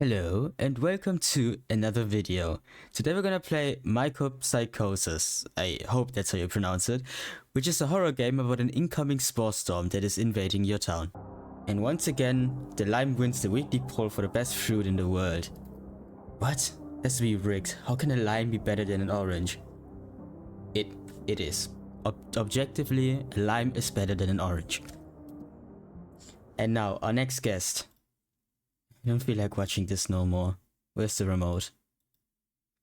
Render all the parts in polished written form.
Hello and welcome to another video. Today we're gonna play Psychosis, I hope that's how you pronounce it, which is a horror game about an incoming spore storm that is invading your town. And once again, the lime wins the weekly poll for the best fruit in the world. What? Has to be rigged. How can a lime be better than an orange? It is. Objectively, a lime is better than an orange. And now, our next guest. I don't feel like watching this no more. Where's the remote?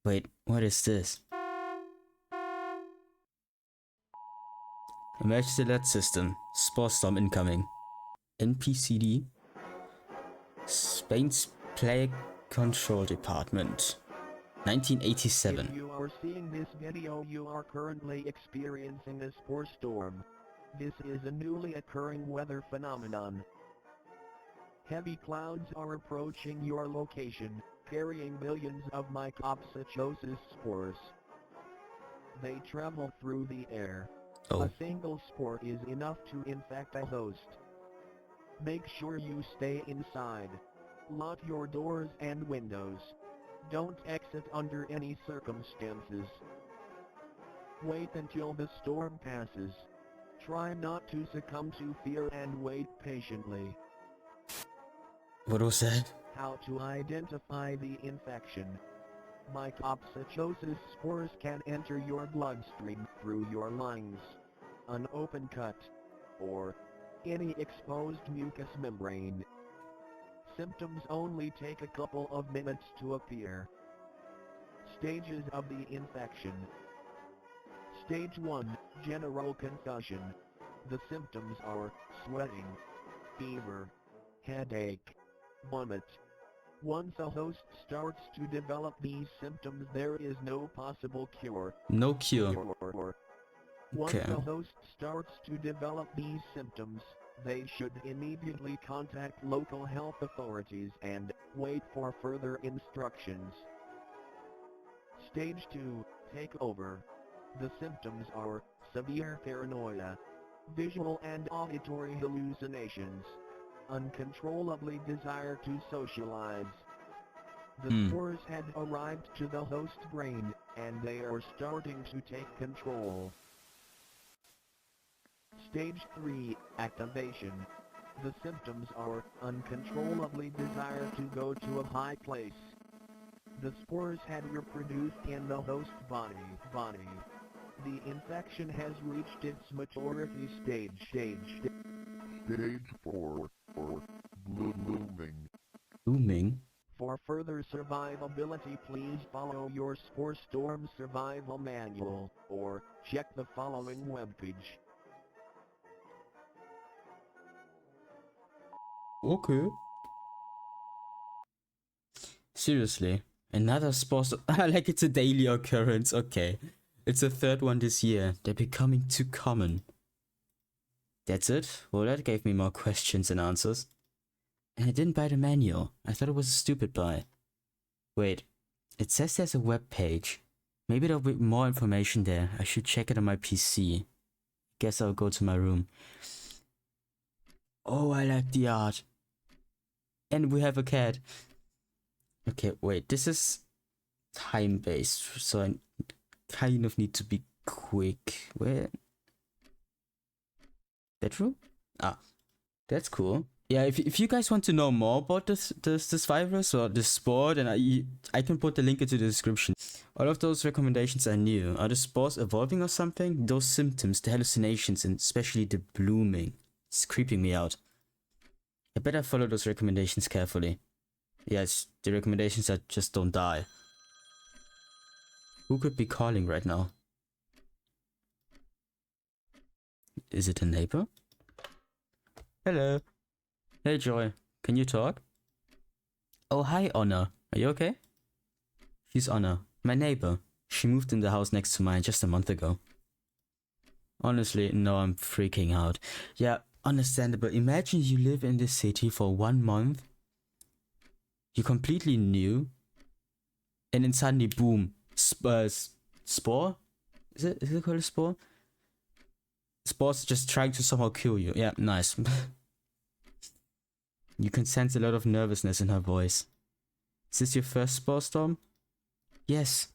Wait, what is this? Emergency alert system. Spore Storm incoming. NPCD. Spain's Plague Control Department. 1987. If you are seeing this video, you are currently experiencing a spore storm. This is a newly occurring weather phenomenon. Heavy clouds are approaching your location, carrying millions of mycopsychosis spores. They travel through the air. Oh. A single spore is enough to infect a host. Make sure you stay inside. Lock your doors and windows. Don't exit under any circumstances. Wait until the storm passes. Try not to succumb to fear and wait patiently. What was that? How to identify the infection. Mycopsychosis spores can enter your bloodstream through your lungs, an open cut, or any exposed mucous membrane. Symptoms only take a couple of minutes to appear. Stages of the infection. Stage 1, general concussion. The symptoms are sweating, fever, headache, vomit. Once a host starts to develop these symptoms, there is no possible cure. No cure. Once Okay. a host starts to develop these symptoms, they should immediately contact local health authorities and wait for further instructions. Stage 2, take over. The symptoms are severe paranoia, visual and auditory hallucinations, uncontrollably desire to socialize. The spores had arrived to the host brain, and they are starting to take control. Stage 3, activation. The symptoms are uncontrollably desire to go to a high place. The spores had reproduced in the host body. The infection has reached its maturity stage. Stage 4, or blooming. Booming? For further survivability, please follow your Spore Storm survival manual, or check the following webpage. Okay. Seriously? Another spore storm? Like it's a daily occurrence, okay. It's the third one this year. They're becoming too common. That's it? Well, that gave me more questions than answers. And I didn't buy the manual. I thought it was a stupid buy. Wait, it says there's a web page. Maybe there'll be more information there. I should check it on my PC. Guess I'll go to my room. Oh, I like the art. And we have a cat. Okay, wait, this is time-based, so I kind of need to be quick. Where? Bedroom? Ah, that's cool. Yeah, if you guys want to know more about this virus or this spore, then I can put the link into the description. All of those recommendations are new. Are the spores evolving or something? Those symptoms, the hallucinations, and especially the blooming. It's creeping me out. I better follow those recommendations carefully. Yes, the recommendations are just don't die. Who could be calling right now? Is it a neighbor? Hello. Hey Joy, can you talk? Oh hi Honor, are you okay? She's Honor, my neighbor. She moved in the house next to mine just a month ago. Honestly, no, I'm freaking out. Yeah, understandable. Imagine you live in this city for 1 month. You're completely new. And then suddenly, boom. Spore? Is it called a spore? Spores just trying to somehow kill you. Yeah, nice. You can sense a lot of nervousness in her voice. Is this your first Spore Storm? Yes.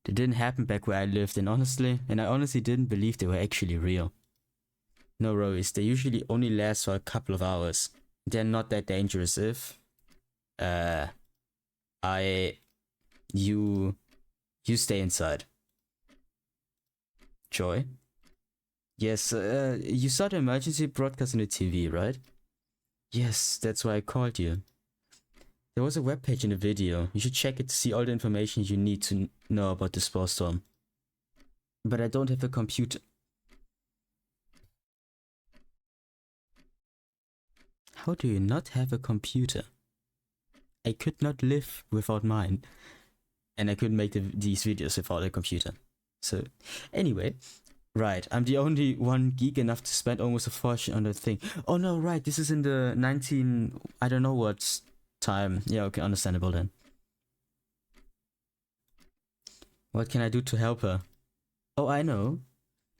They didn't happen back where I lived, and I honestly didn't believe they were actually real. No worries, they usually only last for a couple of hours. They're not that dangerous if... You stay inside. Joy? Yes, you saw the emergency broadcast on the TV, right? Yes, that's why I called you. There was a webpage in the video. You should check it to see all the information you need to know about the Spore Storm. But I don't have a computer. How do you not have a computer? I could not live without mine. And I couldn't make these videos without a computer. So, anyway. Right, I'm the only one geek enough to spend almost a fortune on that thing. Oh no, right, this is in the 19... I don't know what time. Yeah, okay, understandable then. What can I do to help her? Oh, I know.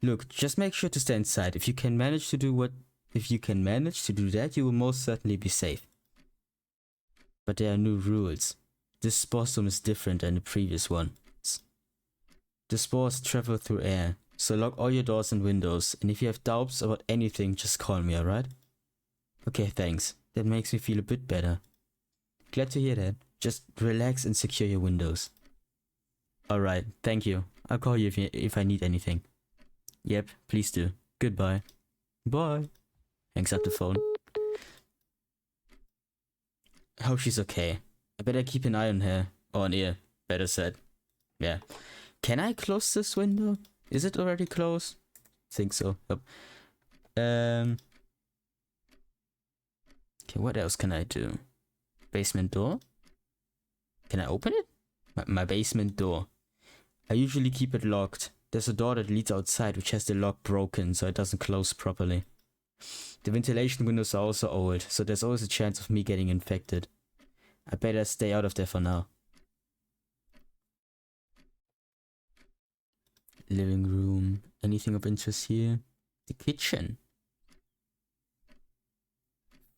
Look, just make sure to stay inside. If you can manage to do that, you will most certainly be safe. But there are new rules. This spore storm is different than the previous one. The spores travel through air. So lock all your doors and windows, and if you have doubts about anything, just call me, alright? Okay, thanks. That makes me feel a bit better. Glad to hear that. Just relax and secure your windows. Alright, thank you. I'll call you if I need anything. Yep, please do. Goodbye. Bye. Hangs up the phone. Hope she's okay. I better keep an eye on her. Or on ear, better said. Yeah. Can I close this window? Is it already closed? Think so. Yep. Okay, what else can I do? Basement door? Can I open it? My basement door. I usually keep it locked. There's a door that leads outside which has the lock broken so it doesn't close properly. The ventilation windows are also old, so there's always a chance of me getting infected. I better stay out of there for now. Living room. Anything of interest here? The kitchen.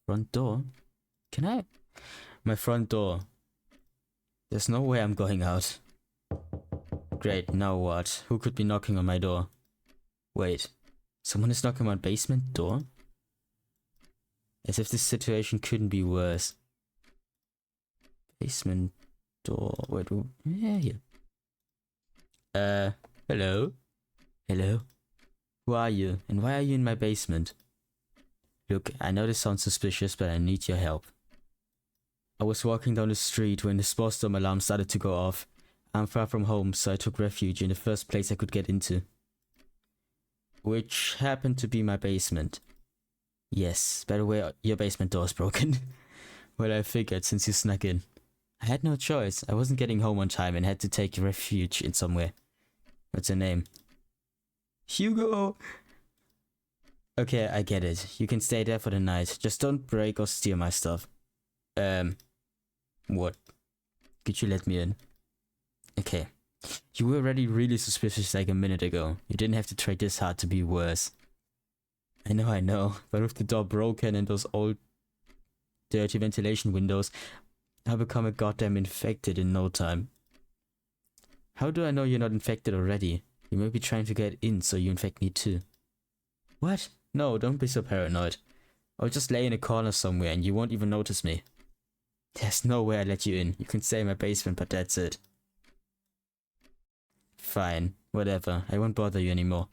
Front door. Can I? My front door. There's no way I'm going out. Great, now what? Who could be knocking on my door? Wait. Someone is knocking on my basement door? As if this situation couldn't be worse. Basement door. Wait, yeah, here. Hello? Hello? Who are you? And why are you in my basement? Look, I know this sounds suspicious, but I need your help. I was walking down the street when the Spore Storm alarm started to go off. I'm far from home, so I took refuge in the first place I could get into. Which happened to be my basement. Yes, by the way, your basement door is broken. Well, I figured since you snuck in. I had no choice. I wasn't getting home on time and had to take refuge in somewhere. What's her name? Hugo! Okay, I get it. You can stay there for the night. Just don't break or steal my stuff. What? Could you let me in? Okay. You were already really suspicious like a minute ago. You didn't have to try this hard to be worse. I know. But with the door broken and those old dirty ventilation windows, I'll become a goddamn infected in no time. How do I know you're not infected already? You may be trying to get in so you infect me too. What? No, don't be so paranoid. I'll just lay in a corner somewhere and you won't even notice me. There's no way I'll let you in. You can stay in my basement, but that's it. Fine, whatever. I won't bother you anymore.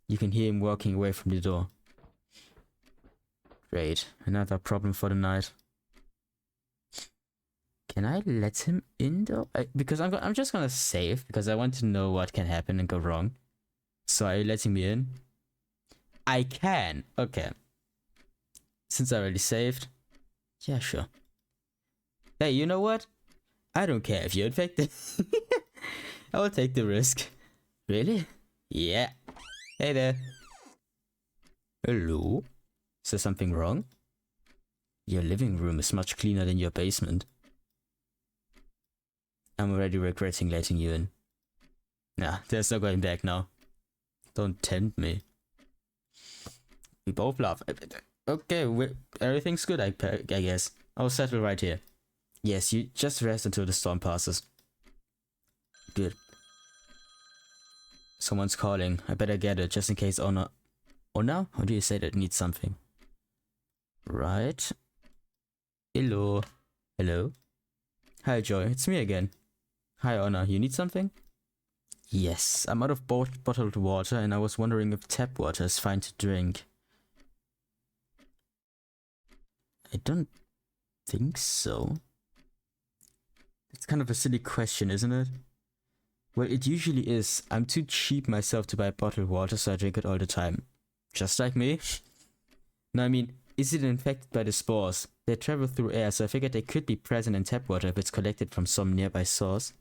You can hear him walking away from the door. Great, another problem for the night. Can I let him in though? Because I'm just gonna save because I want to know what can happen and go wrong. So are you letting me in? I can. Okay. Since I already saved. Yeah, sure. Hey, you know what? I don't care if you're infected. I will take the risk. Really? Yeah. Hey there. Hello? Is there something wrong? Your living room is much cleaner than your basement. I'm already regretting letting you in. Nah, there's no going back now. Don't tempt me. We both laugh. Okay, everything's good, I guess. I'll settle right here. Yes, you just rest until the storm passes. Good. Someone's calling. I better get it, just in case Ona... Ona? How do you say that needs something? Right. Hello. Hello? Hi, Joy. It's me again. Hi, Ona. You need something? Yes, I'm out of bottled water, and I was wondering if tap water is fine to drink. I don't think so. It's kind of a silly question, isn't it? Well, it usually is. I'm too cheap myself to buy bottled water, so I drink it all the time. Just like me. No, I mean, is it infected by the spores? They travel through air, so I figured they could be present in tap water if it's collected from some nearby source.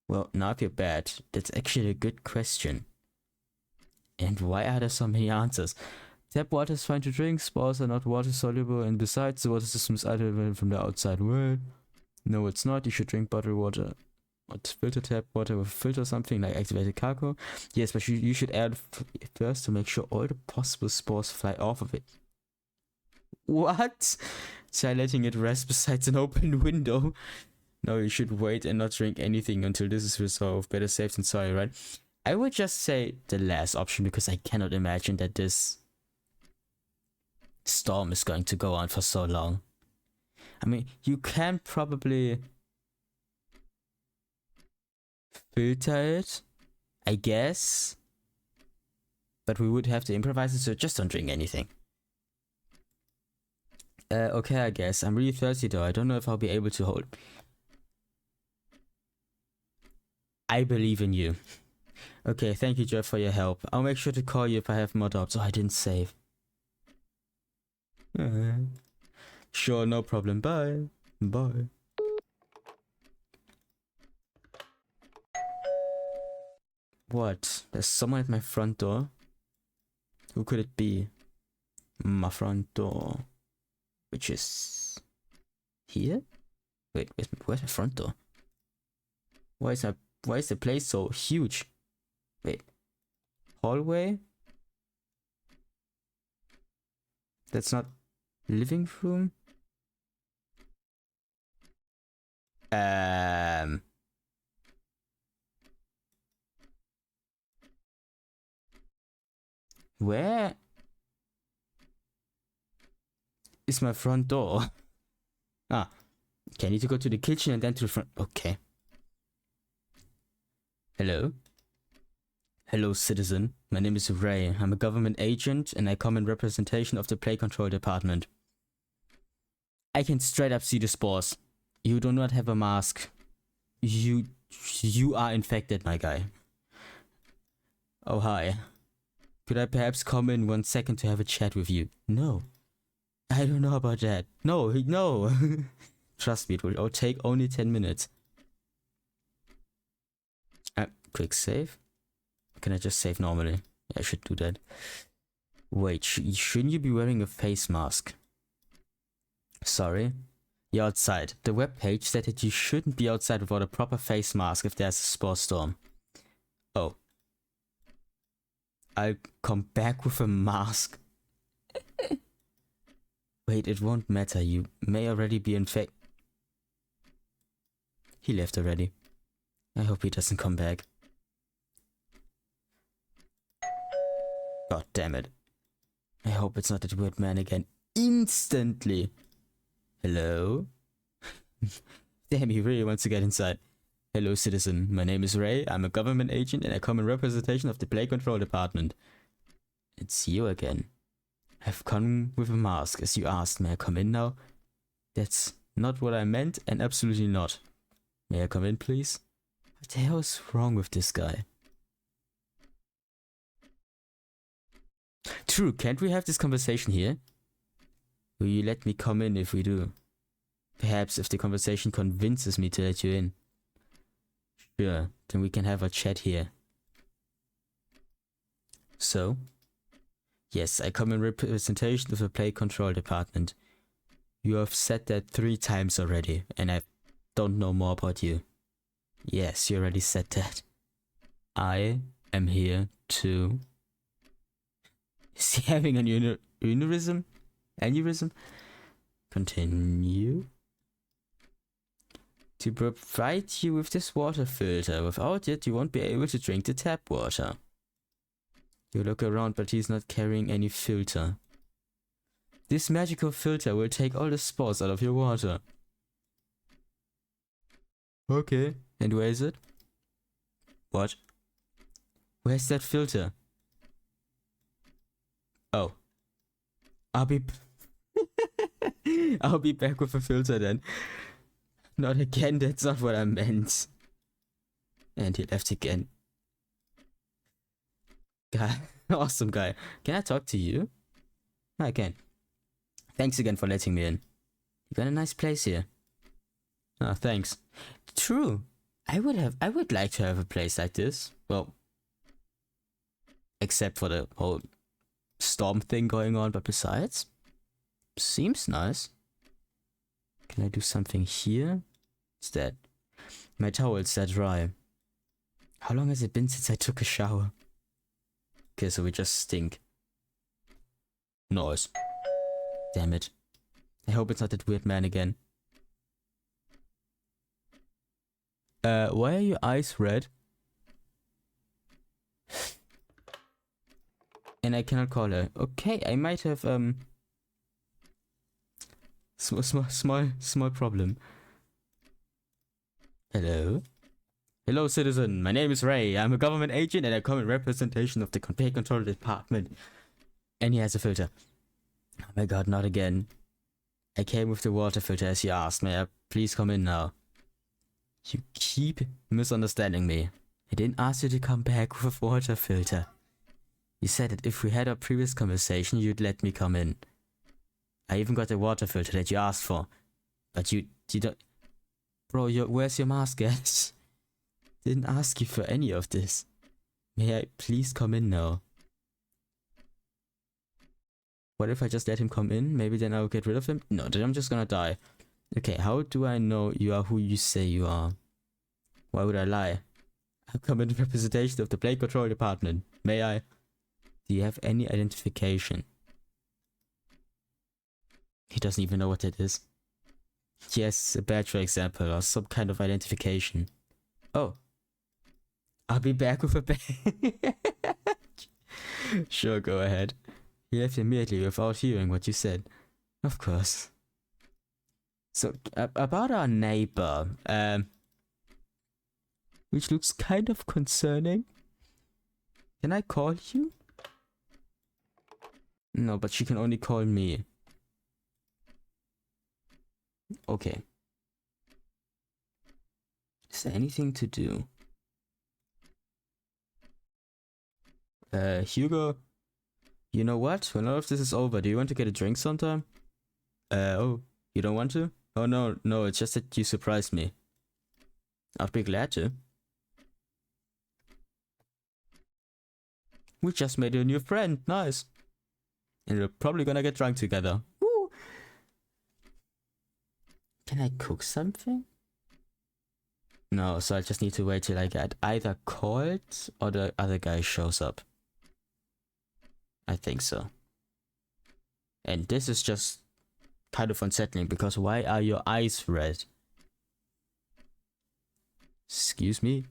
Well, now I feel bad. That's actually a good question. And why are there so many answers? Tap water is fine to drink, spores are not water soluble, and besides, the water system is isolated from the outside world. No, it's not. You should drink bottled water. What, filter tap water with filter something like activated cargo? Yes, but you should add first to make sure all the possible spores fly off of it. What? Try letting it rest beside an open window. No, you should wait and not drink anything until this is resolved. Better safe than sorry, right? I would just say the last option because I cannot imagine that this storm is going to go on for so long. I mean, you can probably filter it, I guess. But we would have to improvise it, so just don't drink anything. Okay, I guess. I'm really thirsty though. I don't know if I'll be able to hold. I believe in you. Okay, thank you, Jeff, for your help. I'll make sure to call you if I have more doubts. Oh, I didn't save. Sure, no problem. Bye. Bye. What? There's someone at my front door? Who could it be? My front door. Which is... here? Wait, where's my front door? Why is the place so huge? Wait. Hallway? That's not living room? Where is my front door? Ah. Okay, I need to go to the kitchen and then to the front. Okay. Hello? Hello, citizen. My name is Ray. I'm a government agent and I come in representation of the Play Control Department. I can straight up see the spores. You do not have a mask. You are infected, my guy. Oh, hi. Could I perhaps come in 1 second to have a chat with you? No. I don't know about that. No. Trust me, it will all take only 10 minutes. Quick save. Can I just save normally? Yeah, I should do that. Wait, shouldn't you be wearing a face mask? Sorry. You're outside. The webpage said that you shouldn't be outside without a proper face mask if there's a spore storm. Oh. I'll come back with a mask. Wait, it won't matter. You may already be infected. He left already. I hope he doesn't come back. God damn it. I hope it's not that weird man again. Instantly. Hello? Damn, he really wants to get inside. Hello, citizen. My name is Ray. I'm a government agent and I come in representation of the Play Control Department. It's you again. I've come with a mask, as you asked. May I come in now? That's not what I meant, and absolutely not. May I come in, please? What the hell is wrong with this guy? True, can't we have this conversation here? Will you let me come in if we do? Perhaps if the conversation convinces me to let you in. Sure, then we can have a chat here. So? Yes, I come in representation of the Play Control Department. You have said that 3 times already, and I don't know more about you. Yes, you already said that. I am here to... Is he having an aneurysm? Continue. to provide you with this water filter. Without it, you won't be able to drink the tap water. You look around, but he's not carrying any filter. This magical filter will take all the spores out of your water. Okay. And where is it? What? Where's that filter? Oh. I'll be back with a filter then. Not again, that's not what I meant. And he left again. Guy. Awesome guy. Can I talk to you? I can. Thanks again for letting me in. You got a nice place here. Oh, thanks. True. I would like to have a place like this. Well, except for the whole storm thing going on, but besides, seems nice. Can I do something here? What's that? My towels are dry. How long has it been since I took a shower? Okay, so we just stink. Nice. Damn it. I hope it's not that weird man again. Why are your eyes red? And I cannot call her. Okay, I might have small problem. Hello? Hello, citizen. My name is Ray. I'm a government agent and I come in representation of the Campaign Control Department. And he has a filter. Oh my god, not again. I came with the water filter as you asked. May I please come in now? You keep misunderstanding me. I didn't ask you to come back with a water filter. You said that if we had our previous conversation, you'd let me come in. I even got the water filter that you asked for. But you don't... Bro, where's your mask at? Didn't ask you for any of this. May I please come in now? What if I just let him come in? Maybe then I'll get rid of him? No, then I'm just gonna die. Okay, how do I know you are who you say you are? Why would I lie? I come in representation of the Plague Control Department. May I? Do you have any identification? He doesn't even know what it is. Yes, a badge for example, or some kind of identification. Oh. I'll be back with a badge. Sure, go ahead. He left immediately without hearing what you said. Of course. So, about our neighbor, which looks kind of concerning. Can I call you? No, but she can only call me. Okay. Is there anything to do? Hugo? You know what? When all of this is over, do you want to get a drink sometime? Oh, you don't want to? Oh no, it's just that you surprised me. I'd be glad to. We just made a new friend, nice. And we're probably gonna get drunk together. Woo! Can I cook something? No, so I just need to wait till I get either called or the other guy shows up. I think so. And this is just kind of unsettling because why are your eyes red? Excuse me?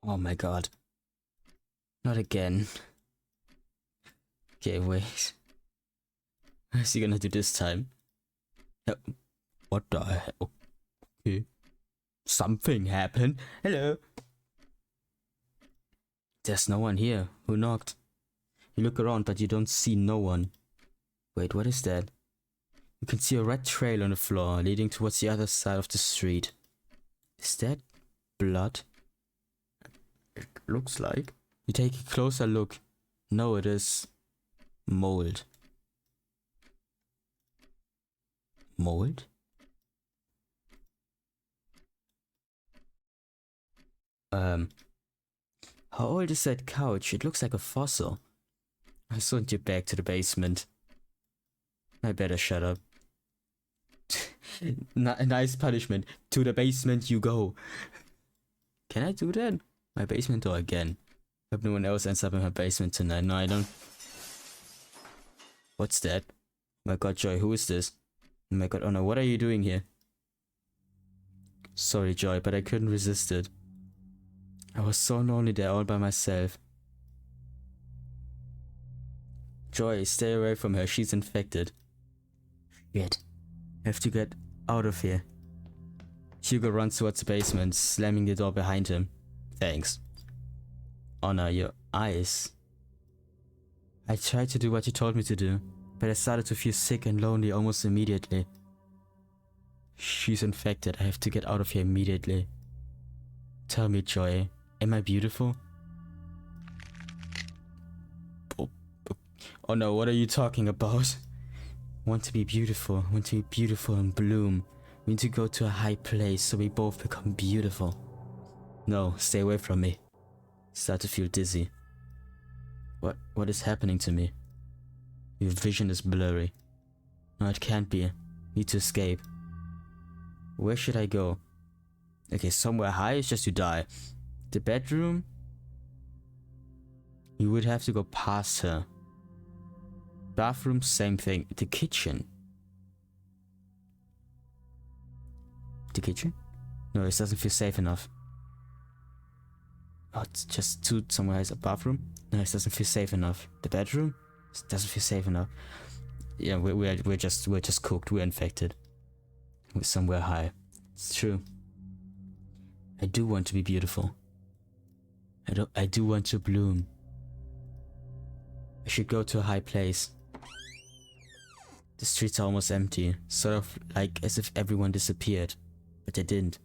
Oh my god. Not again. Okay, wait. What is he gonna do this time? What the hell? Okay. Something happened. Hello. There's no one here. Who knocked? You look around, but you don't see no one. Wait, what is that? You can see a red trail on the floor, leading towards the other side of the street. Is that blood? It looks like. You take a closer look. No, it is mold. Mold? How old is that couch? It looks like a fossil. I sent you back to the basement. I better shut up. Nice punishment. To the basement you go. Can I do that? My basement door again. Hope no one else ends up in my basement tonight. No, I don't. What's that? Oh my god, Joy, who is this? Oh my god, oh no, what are you doing here? Sorry, Joy, but I couldn't resist it. I was so lonely there all by myself. Joy, stay away from her, she's infected. Shit. I have to get out of here. Hugo runs towards the basement, slamming the door behind him. Thanks. Honor your eyes. I tried to do what you told me to do, but I started to feel sick and lonely almost immediately. She's infected, I have to get out of here immediately. Tell me, Joy, am I beautiful? Oh no, what are you talking about? Want to be beautiful, want to be beautiful and bloom. We need to go to a high place so we both become beautiful. No, stay away from me. Start to feel dizzy. What is happening to me? Your vision is blurry. No, it can't be. Need to escape. Where should I go? Okay, somewhere high is just to die. The bedroom? You would have to go past her. Bathroom, same thing. The kitchen? The kitchen? No, this doesn't feel safe enough. Oh, it's just to somewhere as a bathroom? No, it doesn't feel safe enough. The bedroom? It doesn't feel safe enough. Yeah, we're just cooked. We're infected. We're somewhere high. It's true. I do want to be beautiful. I do want to bloom. I should go to a high place. The streets are almost empty, sort of like as if everyone disappeared, but they didn't.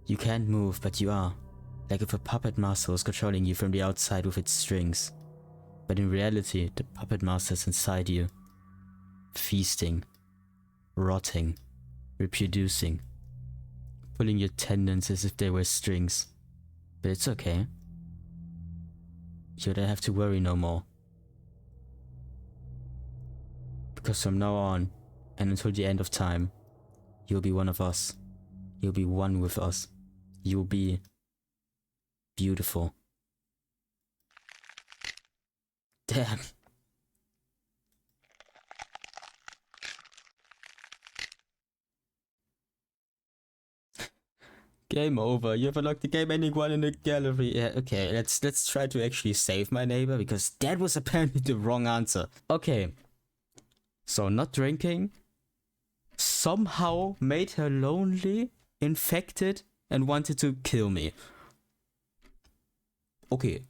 You can't move, but you are. Like if a puppet master was controlling you from the outside with its strings. But in reality, the puppet master is inside you. Feasting. Rotting. Reproducing. Pulling your tendons as if they were strings. But it's okay. You don't have to worry no more. Because from now on, and until the end of time, you'll be one of us. You'll be one with us. You'll be beautiful. Damn. Game over. You have unlocked the game ending one in the gallery. Yeah, okay, let's try to actually save my neighbor, because that was apparently the wrong answer. Okay. So not drinking somehow made her lonely, infected, and wanted to kill me. Okay.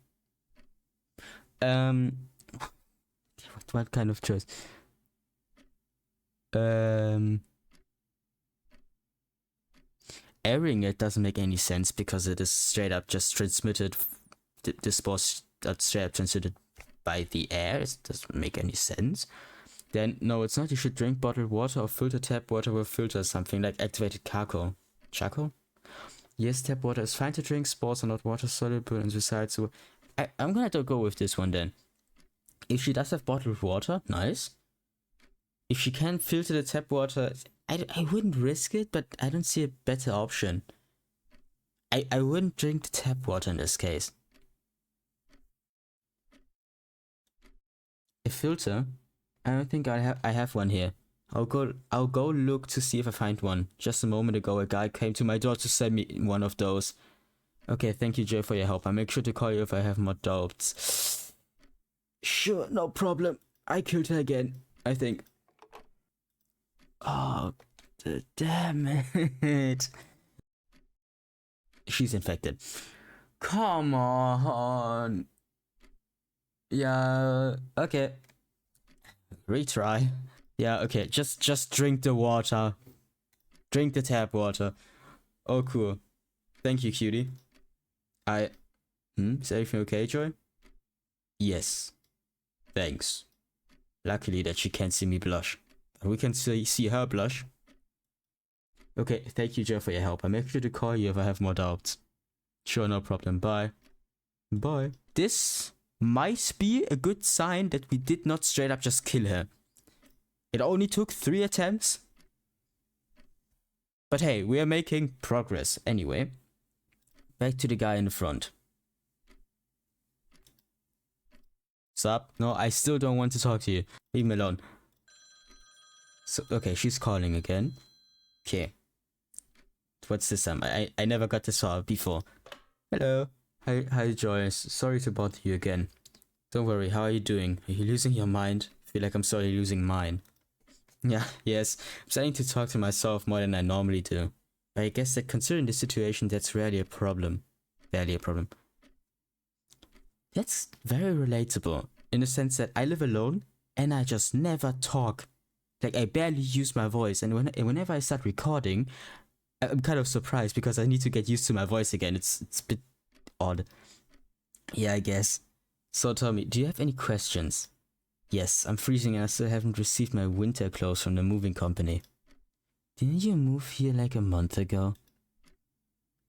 What kind of choice? Airing it doesn't make any sense because it is straight up just transmitted. The spores are straight up transmitted by the air. It doesn't make any sense. Then, no, it's not. You should drink bottled water or filter tap water with filter, something like activated charcoal. Charcoal? Yes, tap water is fine to drink. Spores are not water soluble and besides, so I'm gonna have to go with this one then. If she does have bottled water, nice. If she can filter the tap water, I wouldn't risk it, but I don't see a better option. I wouldn't drink the tap water in this case. A filter? I don't think I have one here. I'll go look to see if I find one. Just a moment ago, a guy came to my door to send me one of those. Okay, thank you, Jay, for your help. I'll make sure to call you if I have more doubts. Sure, no problem. I killed her again, I think. Oh, damn it. She's infected. Come on. Yeah, okay. Retry. Yeah, okay, just drink the water. Drink the tap water. Oh, cool. Thank you, cutie. Is everything okay, Joy? Yes. Thanks. Luckily that she can't see me blush. But we can see her blush. Okay, thank you, Joy, for your help. I'll make sure to call you if I have more doubts. Sure, no problem. Bye. Bye. This might be a good sign that we did not straight up just kill her. It only took 3 attempts. But hey, we are making progress anyway. Back to the guy in the front. Stop. No, I still don't want to talk to you. Leave me alone. So, okay, she's calling again. Okay. What's this time? I never got this far before. Hello. Hi, Joyce. Sorry to bother you again. Don't worry, how are you doing? Are you losing your mind? I feel like I'm slowly losing mine. Yeah, yes. I'm starting to talk to myself more than I normally do. But I guess that considering the situation, that's rarely a problem. Barely a problem. That's very relatable, in the sense that I live alone, and I just never talk. Like, I barely use my voice, and whenever I start recording, I'm kind of surprised because I need to get used to my voice again. It's a bit odd. Yeah, I guess. So tell me, do you have any questions? Yes, I'm freezing and I still haven't received my winter clothes from the moving company. Didn't you move here like a month ago?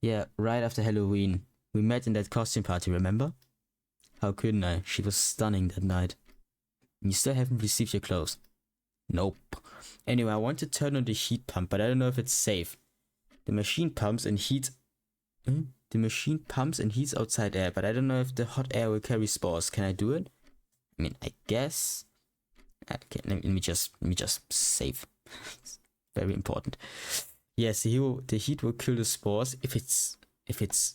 Yeah, right after Halloween. We met in that costume party, remember? How couldn't I? She was stunning that night. You still haven't received your clothes? Nope. Anyway, I want to turn on the heat pump, but I don't know if it's safe. The machine pumps and heats... The machine pumps and heats outside air, but I don't know if the hot air will carry spores. Can I do it? I mean, I guess... Okay, let me just save. It's very important. Yes, the heat will kill the spores if it's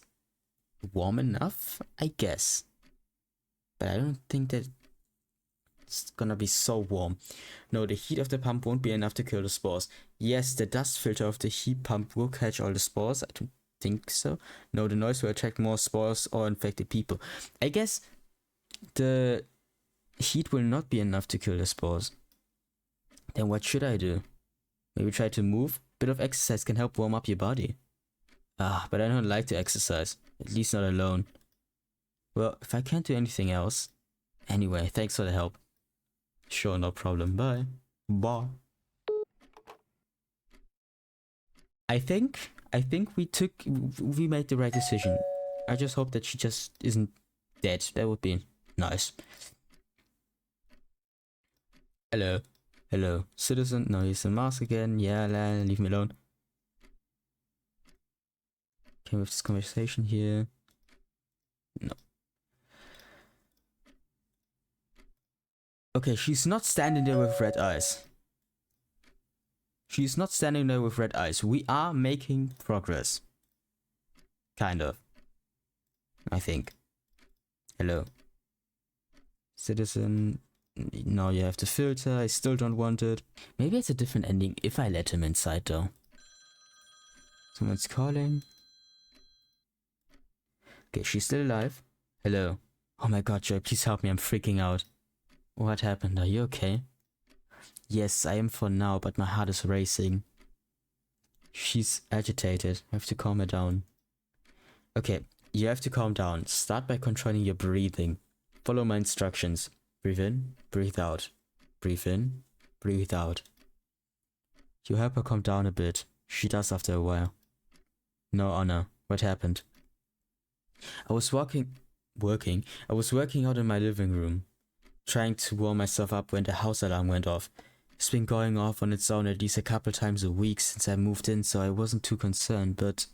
warm enough, I guess. But I don't think that it's gonna be so warm. No, the heat of the pump won't be enough to kill the spores. Yes, the dust filter of the heat pump will catch all the spores. I don't think so. No, the noise will attract more spores or infected people. I guess the heat will not be enough to kill the spores. Then what should I do? Maybe try to move? Bit of exercise can help warm up your body. But I don't like to exercise. At least not alone. Well, if I can't do anything else... Anyway, thanks for the help. Sure, no problem. Bye. Bye. I think we made the right decision. I just hope that she just isn't dead. That would be nice. Hello. Hello. Citizen. No, he's in mask again. Yeah, leave me alone. Can we have this conversation here? No. Okay, she's not standing there with red eyes. She's not standing there with red eyes. We are making progress. Kind of. I think. Hello. Citizen. No, you have to filter. I still don't want it. Maybe it's a different ending if I let him inside though. Someone's calling. Okay, she's still alive. Hello. Oh my god, Joy, please help me. I'm freaking out. What happened? Are you okay? Yes, I am for now, but my heart is racing. She's agitated. I have to calm her down. Okay, you have to calm down. Start by controlling your breathing. Follow my instructions. Breathe in, breathe out. Breathe in, breathe out. You help her calm down a bit. She does after a while. No, Honor. What happened? I was working out in my living room, trying to warm myself up when the house alarm went off. It's been going off on its own at least a couple times a week since I moved in, so I wasn't too concerned, but...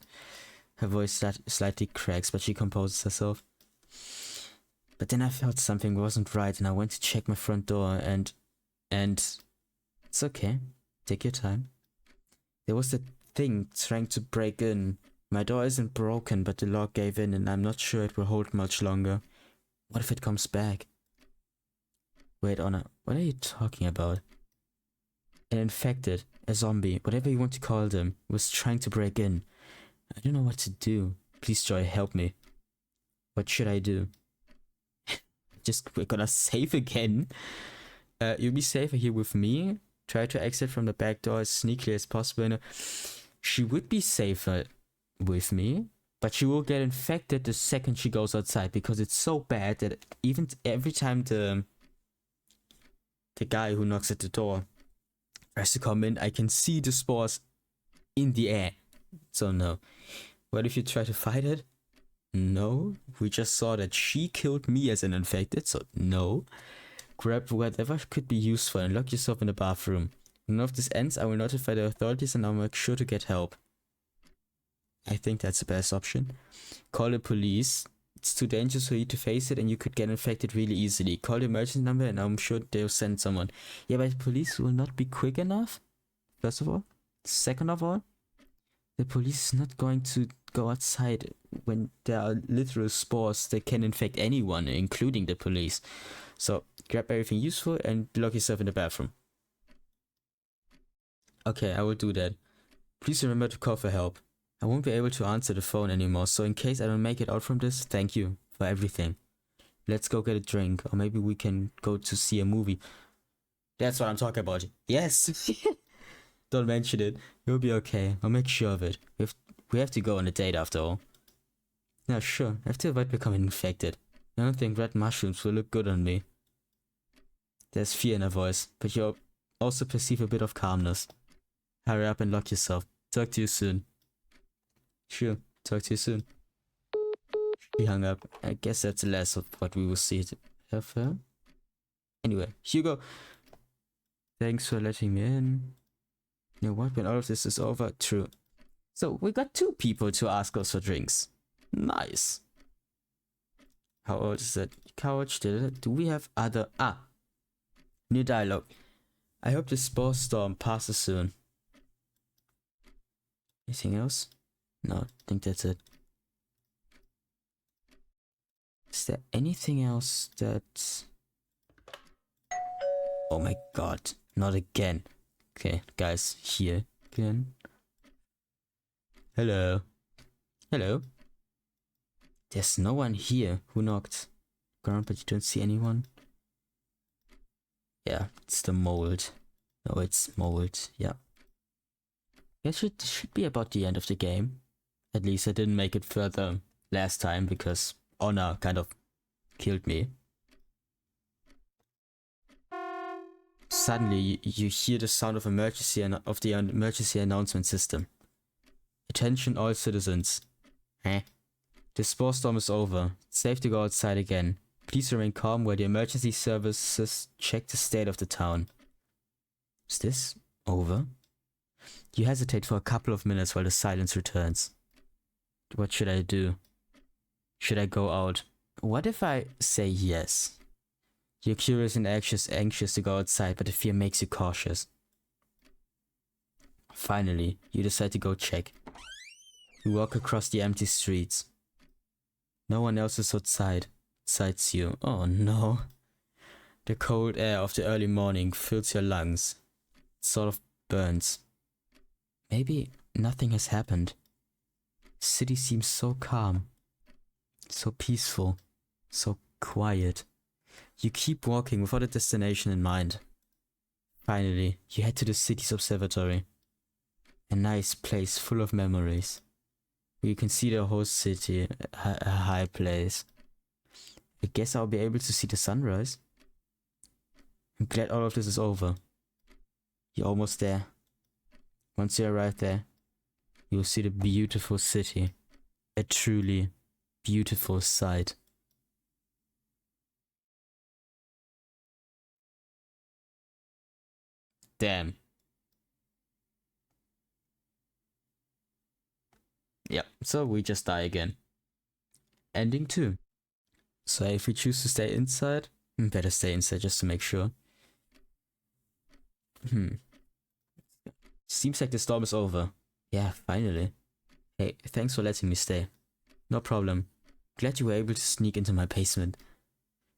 Her voice slightly cracks, but she composes herself. But then I felt something wasn't right, and I went to check my front door, and... It's okay. Take your time. There was that thing trying to break in. My door isn't broken, but the lock gave in, and I'm not sure it will hold much longer. What if it comes back? Wait, Honor, what are you talking about? An infected, a zombie, whatever you want to call them, was trying to break in. I don't know what to do. Please, Joy, help me. What should I do? We're gonna save again. You'll be safer here with me. Try to exit from the back door as sneakily as possible. No, she would be safer with me, but she will get infected the second she goes outside because it's so bad that even every time the guy who knocks at the door tries to come in, I can see the spores in the air. So no. What if you try to fight it? No. We just saw that she killed me as an infected, so no. Grab whatever could be useful and lock yourself in the bathroom. When none of this ends, I will notify the authorities and I'll make sure to get help. I think that's the best option. Call the police. it's too dangerous for you to face it and you could get infected really easily. Call the emergency number and I'm sure they'll send someone. Yeah, but the police will not be quick enough, first of all. Second of all, the police is not going to go outside when there are literal spores that can infect anyone, including the police. So grab everything useful and lock yourself in the bathroom. Okay, I will do that. Please remember to call for help. I won't be able to answer the phone anymore, so in case I don't make it out from this, thank you for everything. Let's go get a drink, or maybe we can go to see a movie. That's what I'm talking about. Yes! Don't mention it. You'll be okay. I'll make sure of it. We have to go on a date after all. Yeah, sure. I have to avoid becoming infected. I don't think red mushrooms will look good on me. There's fear in her voice, but you also perceive a bit of calmness. Hurry up and lock yourself. Talk to you soon. Sure, talk to you soon. He hung up. I guess that's the last of what we will see of her. Anyway, Hugo. Thanks for letting me in. You know what, when all of this is over, true. So, we got 2 people to ask us for drinks. Nice. How old is that couch? Do we have other... new dialogue. I hope the Spore Storm passes soon. Anything else? No, I think that's it. Is there anything else that... Oh my god, not again. Okay, guys, here again. Hello. Hello. There's no one here who knocked. Ground, but you don't see anyone. Yeah, it's the mold. No, it's mold, yeah. It should be about the end of the game. At least I didn't make it further last time because Honor kind of killed me. Suddenly, you hear the sound of the emergency announcement system. Attention all citizens. The Spore Storm is over. It's safe to go outside again. Please remain calm while the emergency services check the state of the town. Is this over? You hesitate for a couple of minutes while the silence returns. What should I do? Should I go out? What if I say yes? You're curious and anxious to go outside, but the fear makes you cautious. Finally, you decide to go check. You walk across the empty streets. No one else is outside, besides you. Oh no. The cold air of the early morning fills your lungs. It sort of burns. Maybe nothing has happened. The city seems so calm, so peaceful, so quiet. You keep walking without a destination in mind. Finally, you head to the city's observatory. A nice place full of memories. Where you can see the whole city, a high place. I guess I'll be able to see the sunrise. I'm glad all of this is over. You're almost there. Once you arrive there, you'll see the beautiful city. A truly beautiful sight. Damn. Yep, so we just die again. Ending 2. So if we choose to stay inside, better stay inside just to make sure. Seems like the storm is over. Yeah, finally. Hey, thanks for letting me stay. No problem. Glad you were able to sneak into my basement.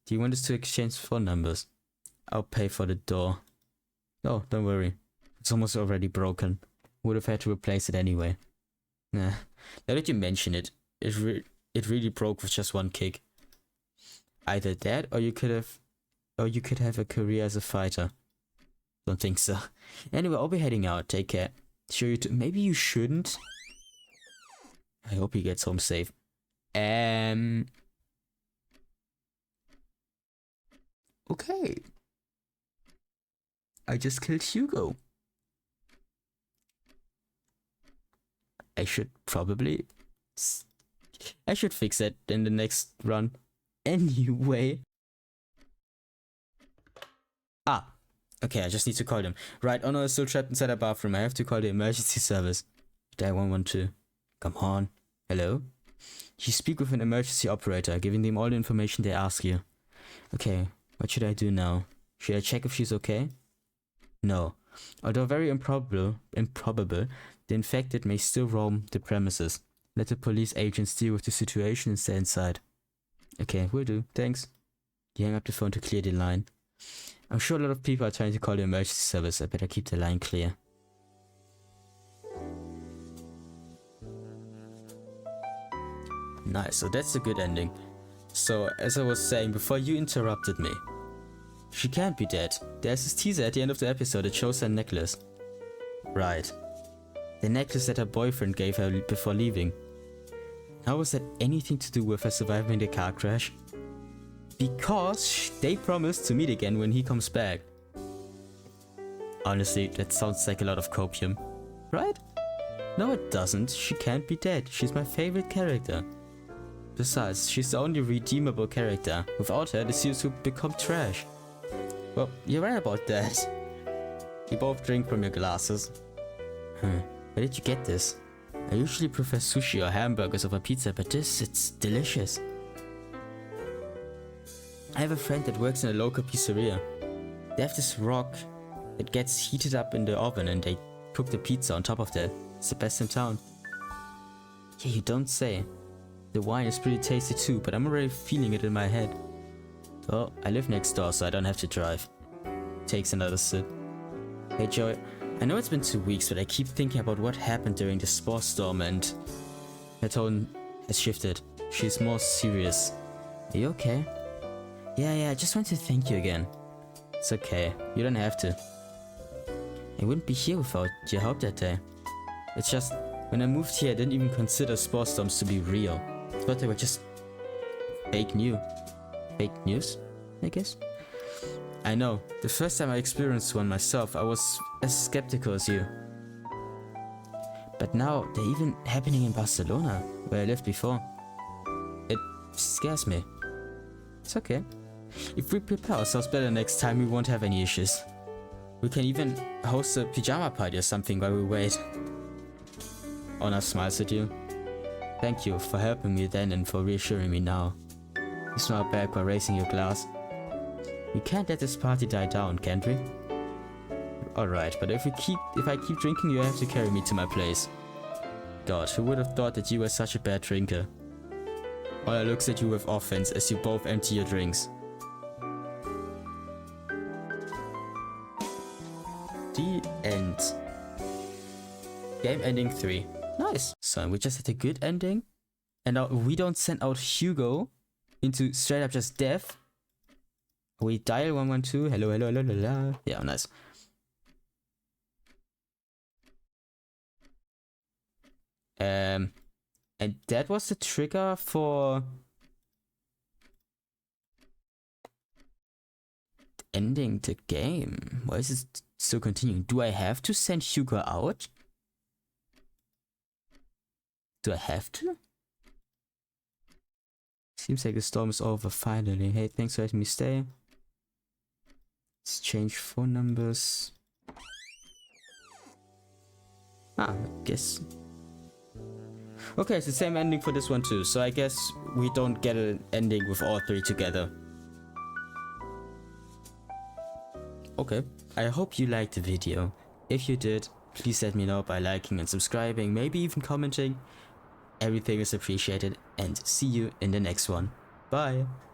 Do you want us to exchange phone numbers? I'll pay for the door. Oh, don't worry. It's almost already broken. Would have had to replace it anyway. Nah, now that you mention it, it really broke with just one kick. Either that, or you could have a career as a fighter. Don't think so. Anyway, I'll be heading out. Take care. Sure you maybe you shouldn't. I hope he gets home safe. Okay. I just killed Hugo. I should fix that in the next run. Anyway. Okay, I just need to call them. Right, Honor is still trapped inside a bathroom. I have to call the emergency service. Dial 112. Come on. Hello? You speak with an emergency operator, giving them all the information they ask you. Okay, what should I do now? Should I check if she's okay? No. Although very improbable, the infected may still roam the premises. Let the police agents deal with the situation and stay inside. Okay, will do. Thanks. You hang up the phone to clear the line. I'm sure a lot of people are trying to call the emergency service. I better keep the line clear. Nice, so that's a good ending. So, as I was saying before you interrupted me, she can't be dead. There's this teaser at the end of the episode that shows her necklace. Right. The necklace that her boyfriend gave her before leaving. How was that anything to do with her surviving the car crash? Because they promised to meet again when he comes back. Honestly, that sounds like a lot of copium. Right? No, it doesn't. She can't be dead. She's my favorite character. Besides, she's the only redeemable character. Without her, the series would become trash. Well, you're right about that. You both drink from your glasses. Where did you get this? I usually prefer sushi or hamburgers over pizza, but it's delicious. I have a friend that works in a local pizzeria. They have this rock that gets heated up in the oven and they cook the pizza on top of that. It's the best in town. Yeah, you don't say. The wine is pretty tasty too, but I'm already feeling it in my head. Oh, I live next door, so I don't have to drive. Takes another sip. Hey Joey, I know it's been 2 weeks, but I keep thinking about what happened during the Spore Storm and her tone has shifted. She's more serious. Are you okay? Yeah, I just want to thank you again. It's okay, you don't have to. I wouldn't be here without your help that day. It's just, when I moved here I didn't even consider Spore Storms to be real. I thought they were just fake news. Fake news, I guess? I know, the first time I experienced one myself, I was as skeptical as you. But now, they're even happening in Barcelona, where I lived before. It scares me. It's okay. If we prepare ourselves better next time, we won't have any issues. We can even host a pajama party or something while we wait. Honor smiles at you. Thank you for helping me then and for reassuring me now. You smile back while raising your glass. We can't let this party die down, can't we? Alright, but if I keep drinking, you have to carry me to my place. God, who would have thought that you were such a bad drinker? Ola looks at you with offense as you both empty your drinks. The end. Game ending 3. Nice. So we just had a good ending. And now we don't send out Hugo into straight up just death. We dial 112. Hello. Yeah, nice. And that was the trigger for ending the game. Why is it still continuing? Do I have to send Hugo out? Do I have to? Seems like the storm is over finally. Hey, thanks for letting me stay. Let's change phone numbers. I guess. Okay, it's the same ending for this one too, so I guess we don't get an ending with all three together. Okay, I hope you liked the video. If you did, please let me know by liking and subscribing, maybe even commenting. Everything is appreciated, and see you in the next one. Bye!